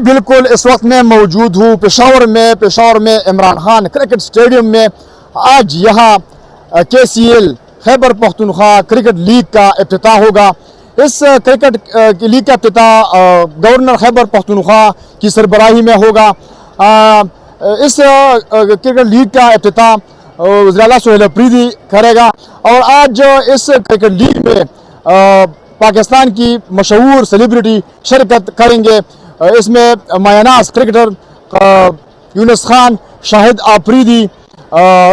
बिल्कुल इस वक्त मैं मौजूद हूँ पेशावर में इमरान खान क्रिकेट स्टेडियम में। आज यहाँ KCL Khyber Pakhtunkhwa cricket league का इफ्तिताह होगा। इस क्रिकेट लीग का इफ्तिताह गवर्नर खैबर पख्तूनख्वा की सरबराही में होगा। इस क्रिकेट लीग का इफ्तिताह वज़ीर आला सुहेल अफरीदी करेगा। और आज इस क्रिकेट लीग में पाकिस्तान की मशहूर सेलिब्रिटी शिरकत करेंगे। इसमें मायानाज क्रिकेटर यूनुस खान, शाहिद आफरीदी,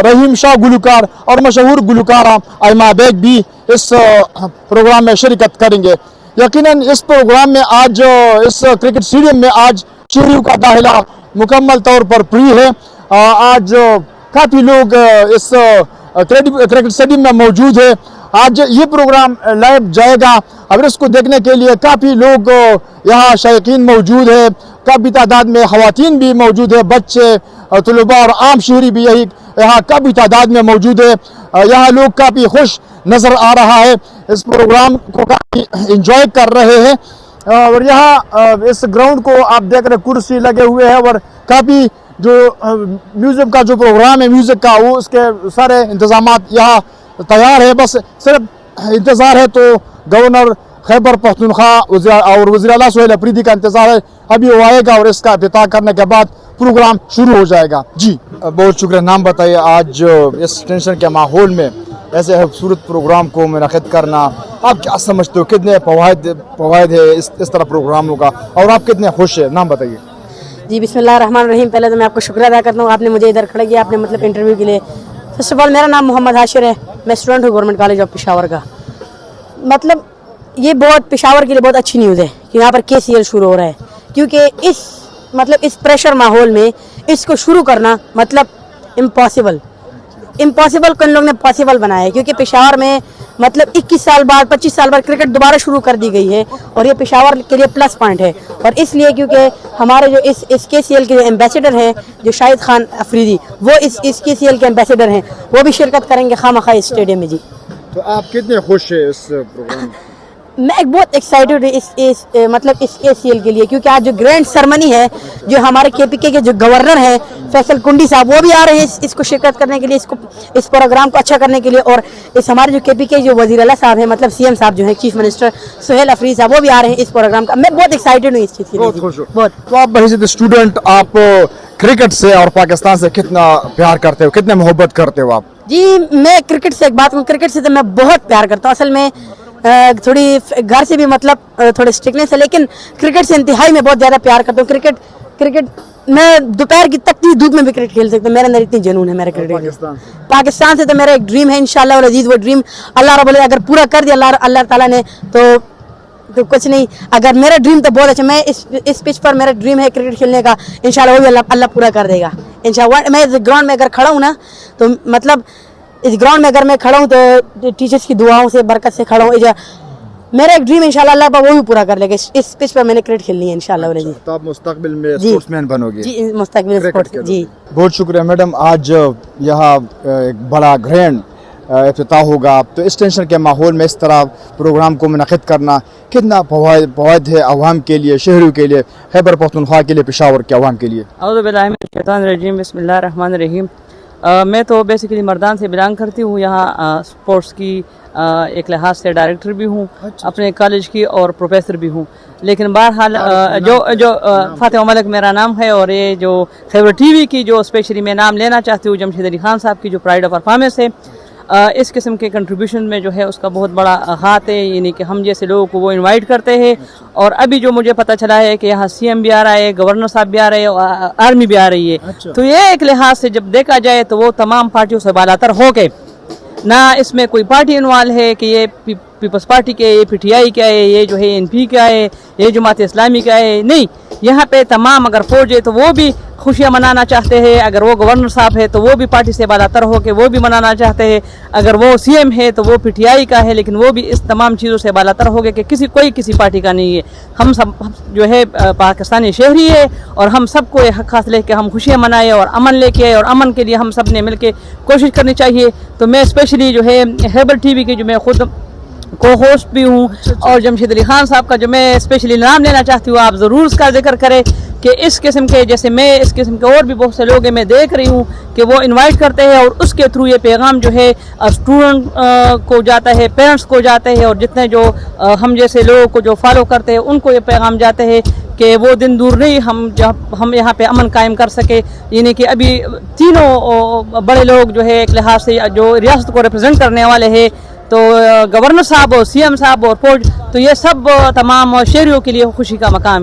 रहीम शाह गुलकार और मशहूर गुलकारा आयमा बेग भी इस प्रोग्राम में शिरकत करेंगे। यकीनन इस प्रोग्राम में आज इस क्रिकेट स्टेडियम में आज शहरियों का दाखिला मुकम्मल तौर पर फ्री है। आज काफ़ी लोग इस क्रिकेट स्टेडियम में मौजूद है। आज ये प्रोग्राम लाइव जाएगा। अब इसको देखने के लिए काफ़ी लोग यहाँ शायकीन मौजूद है। काफ़ी तादाद में ख़वातीन भी मौजूद है, बच्चे, तलबा और आम शहरी भी यहाँ काफ़ी तादाद में मौजूद है। यहाँ लोग काफ़ी खुश नज़र आ रहा है, इस प्रोग्राम को काफ़ी इंजॉय कर रहे हैं। और यहाँ इस ग्राउंड को आप देख रहे, कुर्सी लगे हुए हैं और काफ़ी जो म्यूज़िक का जो प्रोग्राम है म्यूज़िक का, वो उसके सारे इंतज़ामात यहाँ तैयार है। बस सिर्फ इंतज़ार है तो गवर्नर खैबर पख्तूनख्वा और वज़ीर आला सुहेल अफरीदी का इंतज़ार है। अभी वो आएगा और इसका इफ्तिताह करने के बाद प्रोग्राम शुरू हो जाएगा। जी बहुत शुक्रिया। नाम बताइए। आज इस टेंशन के माहौल में ऐसे खूबसूरत प्रोग्राम को मुनक़िद करना, आप क्या समझते हो, कितने फ़वाइद है इस तरह प्रोग्रामों का, और आप कितने खुश हैं? नाम बताइए। जी बिस्मिल्लाह रहमान रहीम। पहले तो मैं आपको शुक्रिया अदा करता हूँ, आपने मुझे इधर खड़ा किया, आपने मतलब इंटरव्यू के लिए। फर्स्ट ऑफ ऑल मेरा नाम मोहम्मद हाशिर है, मैं स्टूडेंट हूँ गवर्नमेंट कॉलेज ऑफ पेशावर का। मतलब ये बहुत पेशावर के लिए बहुत अच्छी न्यूज़ है कि यहाँ पर KCL शुरू हो रहा है, क्योंकि इस प्रेशर माहौल में इसको शुरू करना मतलब इम्पॉसिबल को इन लोगों ने पॉसिबल बनाया है। क्योंकि पेशावर में मतलब 21 साल बाद 25 साल बाद क्रिकेट दोबारा शुरू कर दी गई है और ये पेशावर के लिए प्लस पॉइंट है। और इसलिए क्योंकि हमारे जो इस KCL के एम्बेसडर हैं जो शाहिद खान अफरीदी, वो इस KCL के एम्बेसडर हैं, वो भी शिरकत करेंगे खामखा इस स्टेडियम में। जी तो आप कितने खुश हैं इस प्रोग्राम? मैं बहुत एक्साइटेड हूँ इस KCL के लिए, क्योंकि आज जो ग्रैंड सेरेमनी है, जो हमारे KPK के जो गवर्नर हैं फैसल कुंडी साहब, वो भी आ रहे हैं इसको शिरकत करने के लिए, इस प्रोग्राम को अच्छा करने के लिए। और इस हमारे जो KPK जो वज़ीर आला साहब हैं, मतलब CM साहब जो हैं, चीफ मिनिस्टर सुहेल अफरीदी साहब, वो भी आ रहे हैं इस प्रोग्राम का। मैं बहुत एक्साइटेड हूँ इस चीज़ के लिए। बहुत खुश हूँ। बहुत। तो आप बहैसियत स्टूडेंट आप क्रिकेट से और पाकिस्तान से कितना प्यार करते हो, कितने मोहब्बत करते हो आप? जी मैं क्रिकेट से एक बात कहूँ, क्रिकेट से तो मैं बहुत प्यार करता हूँ। असल में थोड़ी घर से भी मतलब थोड़ी स्ट्रिक्टनेस है, लेकिन क्रिकेट से इंतहाई में बहुत ज़्यादा प्यार करता हूँ। क्रिकेट मैं दोपहर की तक धूप में भी क्रिकेट खेल सकता हूँ। मेरे अंदर इतनी जुनून है मेरा क्रिकेट। पाकिस्तान से तो मेरा एक ड्रीम है, इंशाल्लाह वल अज़ीज़ वो ड्रीम अल्लाह रब्बुल अगर पूरा कर दिया अल्लाह ताला ने तो कुछ नहीं। अगर मेरा ड्रीम तो बहुत अच्छा, मैं इस पिच पर मेरा ड्रीम है क्रिकेट खेलने का, इंशाल्लाह वो भी अल्लाह पूरा कर देगा इंशाल्लाह। मैं इस ग्राउंड में अगर खड़ा हूँ ना, तो मतलब इस ग्राउंड में अगर मैं खड़ा हूँ तो टीचर्स की दुआओं से बरकत से खड़ा हूँ। मेरा एक ड्रीम इंशाल्लाह अल्लाह वो भी पूरा कर लेगा। इस पिच पर मैंने क्रिकेट खेलनी है इंशाल्लाह। अच्छा, तो आप मुस्तकबिल में स्पोर्ट्समैन बनोगे? जी मुस्तकबिल में स्पोर्ट्स। जी बहुत शुक्रिया मैडम। आज यहाँ एक बड़ा ग्रैंड इफ्तिताह होगा, तो इस टेंशन के माहौल में इस तरह प्रोग्राम को मुनक़िद करना कितना फ़वाइद है अवाम के लिए, शहरियों के लिए, खैबर पख्तूनख्वा के लिए, पेशावर के अवाम के लिए? औज़ु बिल्लाहि मिनश शैतानिर रजीम, बिस्मिल्लाहिर रहमानिर रहीम। मैं तो बेसिकली मर्दान से बिलोंग करती हूँ। यहाँ स्पोर्ट्स की एक लिहाज से डायरेक्टर भी हूँ अपने कॉलेज की और प्रोफेसर भी हूँ। लेकिन बहरहाल जो फातिमा मलिक मेरा नाम है, और ये जो खैबर TV की जो स्पेशली मैं नाम लेना चाहती हूँ, जमशेद अली खान साहब की जो प्राइड ऑफ परफॉर्मेंस है, इस किस्म के कंट्रीब्यूशन में जो है उसका बहुत बड़ा हाथ है। यानी कि हम जैसे लोगों को वो इनवाइट करते हैं। और अभी जो मुझे पता चला है कि यहाँ CM भी आ रहा है, गवर्नर साहब भी आ रहे हैं, और आर्मी भी आ रही है। अच्छा। तो ये एक लिहाज से जब देखा जाए तो वो तमाम पार्टियों से बालातर हो के, ना इसमें कोई पार्टी इन्वॉल्व है कि ये पीपल्स पार्टी के, ये PTI क्या है, ये जो है NP क्या है, ये जमात इस्लामी क्या है, नहीं। यहाँ पे तमाम अगर फौज है तो वो भी खुशियाँ मनाना चाहते हैं, अगर वो गवर्नर साहब है तो वो भी पार्टी से बालातर हो के वो भी मनाना चाहते हैं, अगर वो CM है तो वो PTI का है, लेकिन वो भी इस तमाम चीज़ों से बालातर हो गए कि कोई किसी पार्टी का नहीं है। हम सब जो है पाकिस्तानी शहरी है, और हम सबको ये हक हासिल है कि हम खुशियाँ मनाएं और अमन लेके आए, और अमन के लिए हम सब ने मिल के कोशिश करनी चाहिए। तो मैं स्पेशली जो है खैबर TV की जो मैं खुद को होस्ट भी हूँ, और जमशेद अली खान साहब का जो मैं स्पेशली नाम लेना चाहती हूँ, आप ज़रूर उसका जिक्र करें, کہ اس قسم کے جیسے میں اس قسم کے اور بھی بہت سے لوگ ہیں میں دیکھ رہی ہوں کہ وہ انوائٹ کرتے ہیں اور اس کے تھرو یہ پیغام جو ہے اسٹوڈنٹ کو جاتا ہے, پیرنٹس کو جاتے ہیں, اور جتنے جو ہم جیسے لوگوں کو جو فالو کرتے ہیں ان کو یہ پیغام جاتے ہیں کہ وہ دن دور نہیں ہم یہاں پہ امن قائم کر سکے. یعنی کہ ابھی تینوں بڑے لوگ جو ہے ایک لحاظ سے جو ریاست کو ریپرزینٹ کرنے والے ہیں, تو گورنر صاحب اور سی ایم صاحب اور فوج, تو یہ سب تمام شہریوں کے لیے خوشی کا مقام ہے.